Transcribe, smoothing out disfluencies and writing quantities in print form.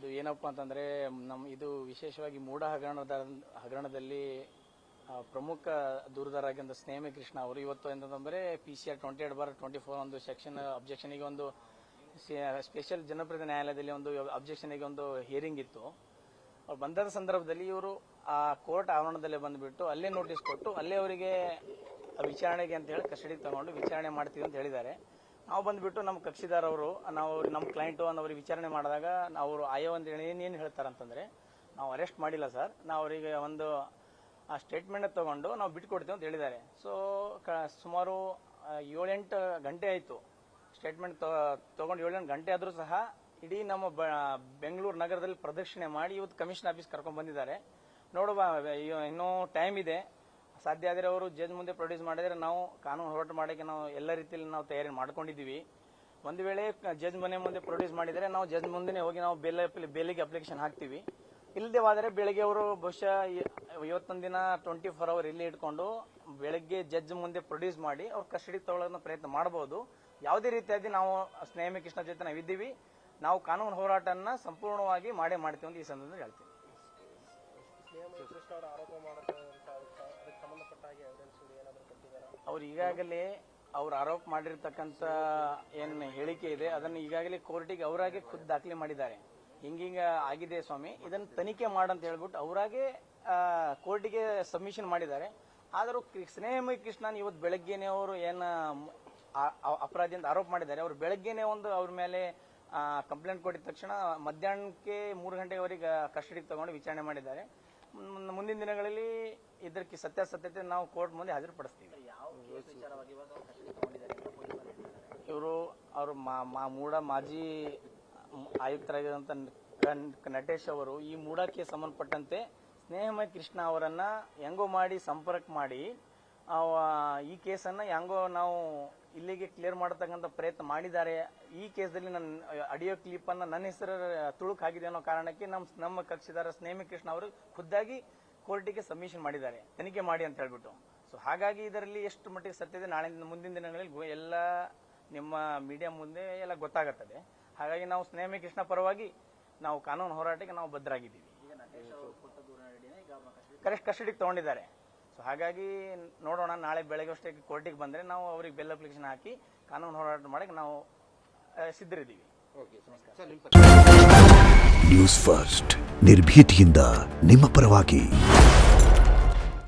ಇದು ಏನಪ್ಪ ಅಂತಂದರೆ ಇದು ವಿಶೇಷವಾಗಿ ಮೂಡ ಹಗರಣದಲ್ಲಿ ಪ್ರಮುಖ ದೂರುದಾರರಾಗಿದ್ದ ಸ್ನೇಹಮಯ ಕೃಷ್ಣ ಅವರು ಇವತ್ತು ಎಂತಂದರೆ PCR 28/24 ಒಂದು ಸೆಕ್ಷನ್ ಅಬ್ಜೆಕ್ಷನ್ಗೆ ಒಂದು ಸ್ಪೆಷಲ್ ಜನಪ್ರತಿನಿಧಿ ನ್ಯಾಯಾಲಯದಲ್ಲಿ ಒಂದು ಅಬ್ಜೆಕ್ಷನ್ಗೆ ಒಂದು ಹಿಯರಿಂಗ್ ಇತ್ತು. ಅವ್ರು ಬಂದ ಸಂದರ್ಭದಲ್ಲಿ ಇವರು ಆ ಕೋರ್ಟ್ ಆವರಣದಲ್ಲೇ ಬಂದುಬಿಟ್ಟು ಅಲ್ಲೇ ನೋಟಿಸ್ ಕೊಟ್ಟು ಅಲ್ಲೇ ಅವರಿಗೆ ವಿಚಾರಣೆಗೆ ಅಂತ ಹೇಳಿ ಕಸ್ಟಡಿಗೆ ತಗೊಂಡು ವಿಚಾರಣೆ ಮಾಡ್ತೀವಿ ಅಂತ ಹೇಳಿದ್ದಾರೆ. ನಾವು ಬಂದುಬಿಟ್ಟು ನಮ್ಮ ಕಕ್ಷಿದಾರವರು ನಾವು ನಮ್ಮ ಕ್ಲೈಂಟು ಅವ್ರಿಗೆ ವಿಚಾರಣೆ ಮಾಡಿದಾಗ ಅವರು ಆಯೋ ಅಂತ ಹೇಳಿ ಏನೇನು ಹೇಳ್ತಾರಂತಂದರೆ, ನಾವು ಅರೆಸ್ಟ್ ಮಾಡಿಲ್ಲ ಸರ್, ನಾವು ಅವರಿಗೆ ಒಂದು ಸ್ಟೇಟ್ಮೆಂಟ್ ತೊಗೊಂಡು ನಾವು ಬಿಟ್ಕೊಡ್ತೀವಿ ಅಂತ ಹೇಳಿದ್ದಾರೆ. ಸೊ ಸುಮಾರು 7-8 ಗಂಟೆ ಆಯಿತು ಸ್ಟೇಟ್ಮೆಂಟ್ ತೊಗೊಂಡು 7-8 ಗಂಟೆ ಆದರೂ ಸಹ ಇಡೀ ನಮ್ಮ ಬೆಂಗಳೂರು ನಗರದಲ್ಲಿ ಪ್ರದಕ್ಷಿಣೆ ಮಾಡಿ ಇವತ್ತು ಕಮಿಷನ್ ಆಫೀಸ್ ಕರ್ಕೊಂಡು ಬಂದಿದ್ದಾರೆ. ನೋಡುವ ಇನ್ನೂ ಟೈಮ್ ಇದೆ, ಸಾಧ್ಯ ಆದರೆ ಅವರು ಜಡ್ಜ್ ಮುಂದೆ ಪ್ರೊಡ್ಯೂಸ್ ಮಾಡಿದರೆ ನಾವು ಕಾನೂನು ಹೋರಾಟ ಮಾಡೋಕ್ಕೆ ನಾವು ಎಲ್ಲ ರೀತಿಯಲ್ಲಿ ನಾವು ತಯಾರಿ ಮಾಡ್ಕೊಂಡಿದ್ದೀವಿ. ಒಂದು ವೇಳೆ ಜಡ್ಜ್ ಮನೆ ಮುಂದೆ ಪ್ರೊಡ್ಯೂಸ್ ಮಾಡಿದರೆ ನಾವು ಜಡ್ಜ್ ಮುಂದೆ ಹೋಗಿ ನಾವು ಬೇಲಿಗೆ ಅಪ್ಲಿಕೇಶನ್ ಹಾಕ್ತೀವಿ. ಇಲ್ಲದೇವಾದರೆ ಬೆಳಗ್ಗೆ ಅವರು ಬಹುಶಃ ಇವತ್ತೊಂದು ದಿನ 24 ಅವರ್ ಇಲ್ಲಿ ಇಟ್ಕೊಂಡು ಬೆಳಗ್ಗೆ ಜಡ್ಜ್ ಮುಂದೆ ಪ್ರೊಡ್ಯೂಸ್ ಮಾಡಿ ಅವ್ರ ಕಸ್ಟಡಿ ತಗೊಳ್ಳೋದನ್ನ ಪ್ರಯತ್ನ ಮಾಡಬಹುದು. ಯಾವುದೇ ರೀತಿಯಾಗಿ ನಾವು ಸ್ನೇಹಮಯ ಕೃಷ್ಣ ಜೊತೆ ನಾವಿದ್ದೀವಿ, ನಾವು ಕಾನೂನು ಹೋರಾಟನ ಸಂಪೂರ್ಣವಾಗಿ ಮಾಡ್ತೀವಿ ಅಂತ ಈ ಸಂದರ್ಭದಲ್ಲಿ ಹೇಳ್ತೀವಿ. ಅವ್ರು ಈಗಾಗಲೇ ಅವ್ರು ಆರೋಪ ಮಾಡಿರ್ತಕ್ಕಂಥ ಏನು ಹೇಳಿಕೆ ಇದೆ ಅದನ್ನು ಈಗಾಗಲೇ ಕೋರ್ಟಿಗೆ ಅವರಾಗೆ ಖುದ್ದು ದಾಖಲೆ ಮಾಡಿದ್ದಾರೆ. ಹಿಂಗಿಂಗ ಆಗಿದೆ ಸ್ವಾಮಿ, ಇದನ್ನು ತನಿಖೆ ಮಾಡಂತ ಹೇಳ್ಬಿಟ್ಟು ಅವರಾಗೆ ಕೋರ್ಟಿಗೆ ಸಬ್ಮಿಷನ್ ಮಾಡಿದ್ದಾರೆ. ಆದರೂ ಸ್ನೇಹಮಯ ಕೃಷ್ಣನ್ ಇವತ್ತು ಬೆಳಗ್ಗೆನೆ ಅವರು ಏನು ಅಪರಾಧಿ ಅಂತ ಆರೋಪ ಮಾಡಿದ್ದಾರೆ, ಅವರು ಬೆಳಗ್ಗೆನೆ ಒಂದು ಅವ್ರ ಮೇಲೆ ಕಂಪ್ಲೇಂಟ್ ಕೊಟ್ಟಿದ ತಕ್ಷಣ ಮಧ್ಯಾಹ್ನಕ್ಕೆ 3 ಗಂಟೆವರೆಗೆ ಕಸ್ಟಡಿಗೆ ತಗೊಂಡು ವಿಚಾರಣೆ ಮಾಡಿದ್ದಾರೆ. ಮುಂದಿನ ದಿನಗಳಲ್ಲಿ ಇದಕ್ಕೆ ಸತ್ಯಾಸತ್ಯತೆ ನಾವು ಕೋರ್ಟ್ ಮುಂದೆ ಹಾಜರುಪಡಿಸ್ತೀವಿ. ಅವರು ಮೂಡ ಮಾಜಿ ಆಯುಕ್ತರಾಗಿರುವಂತ ನಟೇಶ್ ಅವರು ಈ ಮೂಡಕ್ಕೆ ಸಂಬಂಧಪಟ್ಟಂತೆ ಸ್ನೇಹಮಯ ಕೃಷ್ಣ ಅವರನ್ನ ಹೆಂಗೋ ಮಾಡಿ ಸಂಪರ್ಕ ಮಾಡಿ ಈ ಕೇಸನ್ನ ಹೆಂಗೋ ನಾವು ಇಲ್ಲಿಗೆ ಕ್ಲಿಯರ್ ಮಾಡತಕ್ಕಂಥ ಪ್ರಯತ್ನ ಮಾಡಿದ್ದಾರೆ. ಈ ಕೇಸಲ್ಲಿ ನನ್ನ ಆಡಿಯೋ ಕ್ಲಿಪ್ ಅನ್ನ ನನ್ನ ಹೆಸರು ತುಳುಕ್ ಆಗಿದೆ ಅನ್ನೋ ಕಾರಣಕ್ಕೆ ನಮ್ಮ ಕಕ್ಷಿದಾರ ಸ್ನೇಹಮಯ ಕೃಷ್ಣ ಅವರು ಖುದ್ದಾಗಿ ಕೋರ್ಟಿಗೆ ಸಬ್ಮಿಷನ್ ಮಾಡಿದ್ದಾರೆ, ತನಿಖೆ ಮಾಡಿ ಅಂತ ಹೇಳ್ಬಿಟ್ಟು. ಸೊ ಹಾಗಾಗಿ ಇದರಲ್ಲಿ ಎಷ್ಟು ಮಟ್ಟಿಗೆ ಸತ್ಯತೆ ನಾಳೆ ಮುಂದಿನ ದಿನಗಳಲ್ಲಿ ಎಲ್ಲ ನಿಮ್ಮ ಮೀಡಿಯಾ ಮುಂದೆ ಎಲ್ಲ ಗೊತ್ತಾಗುತ್ತದೆ. ಹಾಗಾಗಿ ನಾವು ಸ್ನೇಹಮಯ ಕೃಷ್ಣ ಪರವಾಗಿ ನಾವು ಕಾನೂನು ಹೋರಾಟಕ್ಕೆ ನಾವು ಬದ್ಧರಾಗಿದ್ದೀವಿ. ಕರೆಕ್ಟ್ ಕಸ್ಟಡಿಗೆ ತಗೊಂಡಿದ್ದಾರೆ. ಸೊ ಹಾಗಾಗಿ ನೋಡೋಣ, ನಾಳೆ ಬೆಳಗ್ಗೆ ಅಷ್ಟೇ ಕೋರ್ಟಿಗೆ ಬಂದರೆ ನಾವು ಅವ್ರಿಗೆ ಬೆಲ್ ಅಪ್ಲಿಕೇಶನ್ ಹಾಕಿ ಕಾನೂನು ಹೋರಾಟ ಮಾಡಕ್ಕೆ ನಾವು ಸಿದ್ಧರಿದ್ದೀವಿ. ನ್ಯೂಸ್ ಫಸ್ಟ್ ನಿರ್ಭೀತಿಯಿಂದ ನಿಮ್ಮ ಪರವಾಗಿ.